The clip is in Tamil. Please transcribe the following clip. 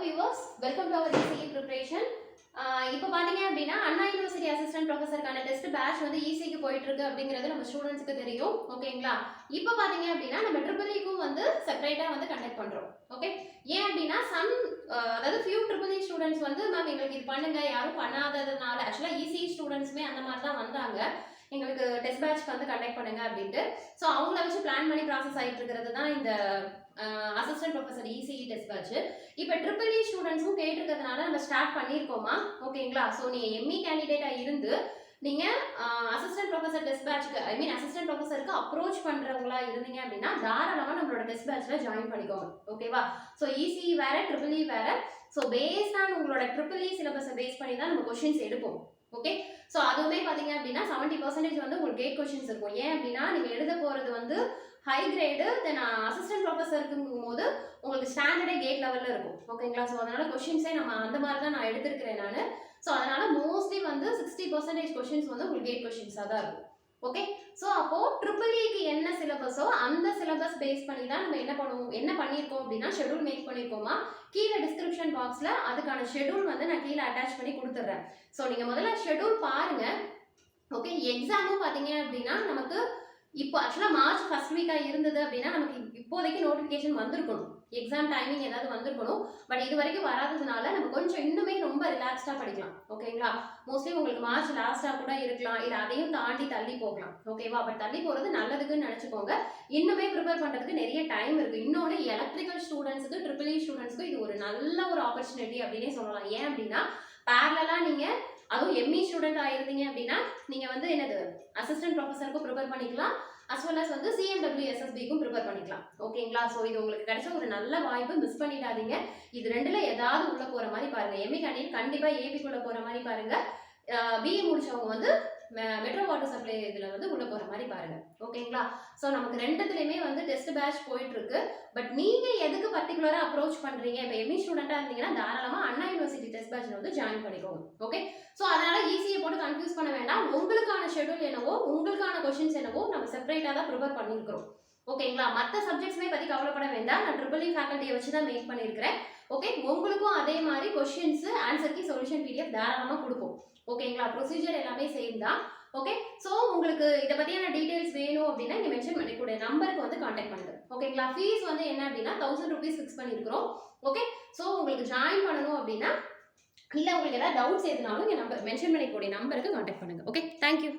viewers, welcome to our ECE preparation. இப்போ பாத்தீங்க அப்படினா அண்ணா யுனிவர்சிட்டி அசிஸ்டன்ட் ப்ரொஃபசருக்கான டெஸ்ட் பேட்ச் வந்து ஈஸிக்கு போயிட்டு இருக்கு அப்படிங்கிறது நம்ம ஸ்டூடண்ட்ஸ்க்கு தெரியும். ஓகேங்களா? இப்போ பாத்தீங்க அப்படினா நம்ம ட்ரிபிள் ஈக்கும் வந்து செப்பரேட்டா வந்து கண்டக்ட் பண்றோம். ஓகே? ஏன் அப்படினா அதாவது few ட்ரிபிள் ஈ ஸ்டூடண்ட்ஸ் வந்து மேம் எங்களுக்கு இது பண்ணுங்க யாரும் பண்ணாததனால एक्चुअली ECE ஸ்டூடண்ட்ஸ்மே அந்த மாதிரி தான் வந்தாங்க. எங்களுக்கு டெஸ்ட் பேட்ச் வந்து கண்டக்ட் பண்ணுங்க அப்படிட்டு. சோ அவங்கள வச்சு பிளான் பண்ணி process ஆயிட்டு இருக்குது தான் இந்த assistant professor ECE test batch. இப்போ ட்ரிபிள் ஈ ஸ்டூடண்ட்ஸும் கேட்டிருக்கிறதுனால நம்ம ஸ்டார்ட் பண்ணியிருக்கோமா? ஓகேங்களா? ஸோ நீங்கள் எம்இ கேண்டிடேட்டாக இருந்து நீங்கள் அசிஸ்டன்ட் ப்ரொஃபசர் டெஸ்ட் பேட்ச்க்கு அசிஸ்டன்ட் ப்ரொஃபசருக்கு அப்ரோச் பண்ணுறவங்களா இருந்தீங்க அப்படின்னா தாராளமாக நம்மளோட டெஸ்ட் பேட்ச்சில் ஜாயின் பண்ணிக்கோங்க. ஓகேவா? ஸோ ECE வேற ட்ரிபிள் இ வேற. ஸோ பேஸ்ட் ஆன் உங்களோட ட்ரிபிள் இ சிலபஸை பேஸ் பண்ணி தான் நம்ம கொஸ்டின்ஸ் எடுப்போம். ஓகே? ஸோ அதுவுமே பார்த்தீங்க அப்படின்னா 70% வந்து உங்களுக்கு கேட் கொஸ்டின்ஸ் இருக்கும். ஏன் அப்படின்னா நீங்கள் எழுத போகிறது வந்து ஹை கிரேடு தென் அசிஸ்டன்ட் ப்ரொஃபஸருக்குங்கும் போது உங்களுக்கு ஸ்டாண்டர்டே கேட் லெவலில் இருக்கும். ஓகேங்களா? ஸோ அதனால் கொஷின்ஸே நம்ம அந்த மாதிரி தான் நான் எடுத்திருக்கிறேன் நான். ஸோ அதனால் மோஸ்ட்லி வந்து 60% கொஷின்ஸ் வந்து உங்களுக்கு கேட் கொஷின்ஸாக தான் இருக்கும். ஓகே? ஸோ அப்போது ட்ரிபிள் ஈக்கு என்ன சிலபஸோ அந்த சிலபஸ் பேஸ் பண்ணி தான் நம்ம என்ன பண்ணியிருக்கோம் அப்படின்னா ஷெடியூல் மேக் பண்ணியிருக்கோமா? கீழே டிஸ்கிரிப்ஷன் பாக்ஸில் அதுக்கான ஷெடியூல் வந்து நான் கீழே அட்டாச் பண்ணி கொடுத்துட்றேன். ஸோ நீங்கள் முதல்ல ஷெடியூல் பாருங்கள். ஓகே? எக்ஸாமும் பார்த்தீங்க அப்படின்னா நமக்கு இப்போ ஆக்சுவலாக மார்ச் ஃபர்ஸ்ட் வீக்காக இருந்தது அப்படின்னா நமக்கு இப்போதைக்கு நோட்டிஃபிகேஷன் வந்திருக்கணும், எக்ஸாம் டைமிங் ஏதாவது வந்திருக்கணும். பட் இது வரைக்கும் வராததுனால நம்ம கொஞ்சம் இன்னுமே ரொம்ப ரிலாக்ஸ்டாக படிக்கலாம். ஓகேங்களா? மோஸ்ட்லி உங்களுக்கு மார்ச் லாஸ்ட்டாக கூட இருக்கலாம், இல்லை அதையும் தாண்டி தள்ளி போகலாம். ஓகேவா? பட் தள்ளி போகிறது நல்லதுக்குன்னு நினச்சிக்கோங்க. இன்னுமே ப்ரிப்பேர் பண்ணுறதுக்கு நிறைய டைம் இருக்குது. இன்னொன்று எலக்ட்ரிக்கல் ஸ்டூடெண்ட்ஸுக்கு ட்ரிபிள் இ ஸ்டூடெண்ட்ஸுக்கு இது ஒரு நல்ல ஒரு ஆப்பர்ச்சுனிட்டி அப்படின்னே சொல்லலாம். ஏன் அப்படின்னா பேரலாக நீங்கள் அதுவும் எம்இ ஸ்டூடெண்ட் ஆயிருந்தீங்க அப்படின்னா நீங்கள் வந்து என்னது அசிஸ்டன்ட் ப்ரொஃபஸருக்கும் ப்ரிப்பேர் பண்ணிக்கலாம், அஸ் வெல் அஸ் வந்து CMW SSBக்கும் ப்ரிப்பேர் பண்ணிக்கலாம். ஓகேங்களா? ஸோ இது உங்களுக்கு கிடைச்ச ஒரு நல்ல வாய்ப்பு, மிஸ் பண்ணிடாதீங்க. இது ரெண்டுல ஏதாவது உள்ள போகிற மாதிரி பாருங்க. எம்இ கேண்டிடேட் கண்டிப்பாக ஏபிக்குள்ளே போகிற மாதிரி பாருங்க. பிஏ முடிச்சவங்க வந்து மெட்ரோ வாட்டர் சப்ளை இதில் வந்து உள்ள போகிற மாதிரி பாருங்க. ஓகேங்களா? ஸோ நமக்கு ரெண்டுத்துலையுமே வந்து டெஸ்ட் பேட்ச் போயிட்டு இருக்கு. பட் நீங்கள் எதுக்கு பர்டிகுலராக அப்ரோச் பண்ணுறீங்க? இப்போ எம்இ ஸ்டூடெண்ட்டாக இருந்தீங்கன்னா தாராளமாக அண்ணா யூனிவர்சிட்டி டெஸ்ட் பேட்சில் வந்து ஜாயின் பண்ணிக்கோங்க. ஓகே? ஸோ அதனால ஈஸியை போட்டு கன்ஃபியூஸ் பண்ண வேண்டாம். உங்களுக்கான ஷெடியூல் என்னவோ உங்களுக்கான கொஸ்டின்ஸ் என்னவோ நம்ம செப்பரேட்டாக தான் ப்ரிப்பேர் பண்ணியிருக்கிறோம். ஓகேங்களா? மற்ற சப்ஜெக்ட்ஸ்மே பற்றி கவலைப்பட வேண்டாம். நான் ட்ரிபிள் இ ஃபேக்கல்ட்டியை வச்சு தான் மேக் பண்ணியிருக்கிறேன். ஓகே? உங்களுக்கும் அதே மாதிரி கொஸ்டின்ஸ் ஆன்சருக்கு சொல்யூஷன் PDF தாராளமாக கொடுப்போம். ஓகேங்களா? ப்ரொசீஜர் எல்லாமே சேம் தான். ஓகே? ஸோ உங்களுக்கு இதை பற்றியான டீட்டெயில்ஸ் வேணும் அப்படின்னா நீங்கள் மென்ஷன் பண்ணிக்கூடிய நம்பருக்கு வந்து கான்டாக்ட் பண்ணுங்கள். ஓகேங்களா? ஃபீஸ் வந்து என்ன அப்படின்னா 1000 rupees ஃபிக்ஸ் பண்ணியிருக்கிறோம். ஓகே? ஸோ உங்களுக்கு ஜாயின் பண்ணணும் அப்படின்னா இல்லை உங்களுக்கு ஏதாவது டவுட்ஸ் எதுனாலும் நீங்கள் மென்ஷன் பண்ணிக்கூடிய நம்பருக்கு கான்டாக்ட் பண்ணுங்கள். ஓகே? தேங்க்யூ.